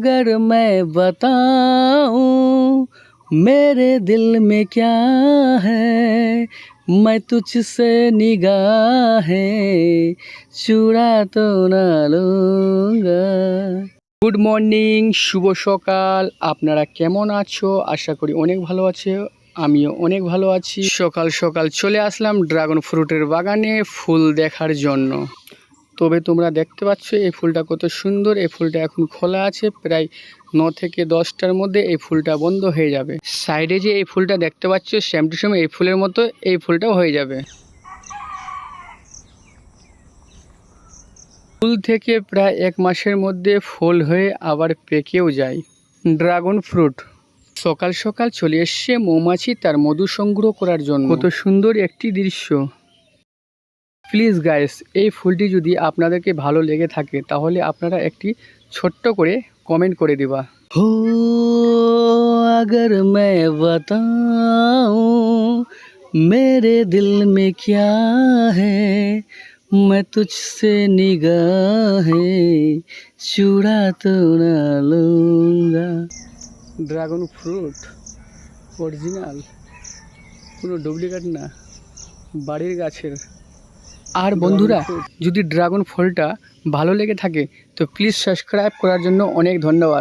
अगर मैं बताऊं मेरे दिल में क्या है, मैं तुझसे निगाहें चुरा तो ना लूंगा। গুড মর্নিং, শুভ সকাল। আপনারা কেমন আছো? আশা করি অনেক ভালো আছে। আমিও অনেক ভালো আছি। সকাল সকাল চলে আসলাম ড্রাগন ফ্রুটের বাগানে ফুল দেখার জন্য। তবে তোমরা দেখতে পাচ্ছ এই ফুলটা কত সুন্দর। এই ফুলটা এখন খোলা আছে, প্রায় 9 থেকে 10টার মধ্যে এই ফুলটা বন্ধ হয়ে যাবে। সাইডে যে এই ফুলটা দেখতে পাচ্ছ সেম টু সেম এই ফুলের মতো এই ফুলটাও হয়ে যাবে। ফুল থেকে প্রায় 1 মাসের মধ্যে ফুল হয়ে আবার পেকেও যায় ড্রাগন ফ্রুট। সকাল সকাল চলে এসছে মৌমাছি তার মধু সংগ্রহ করার জন্য। কত সুন্দর একটি দৃশ্য। প্লিজ গাইস, এই ফুলটি যদি আপনাদেরকে ভালো লেগে থাকে তাহলে আপনারা একটি ছোট্ট করে কমেন্ট করে দিবা। हो अगर मैं बताऊं मेरे दिल में क्या है, मैं तुझसे निगाहें चुरा तो ना लूंगा। ড্রাগন ফ্রুট অরিজিনাল, কোনো ডুপ্লিকেট না, বাড়ির গাছের। আর বন্ধুরা, যদি ড্রাগন ফলটা ভালো লেগে থাকে তো প্লিজ সাবস্ক্রাইব করার জন্য অনেক ধন্যবাদ।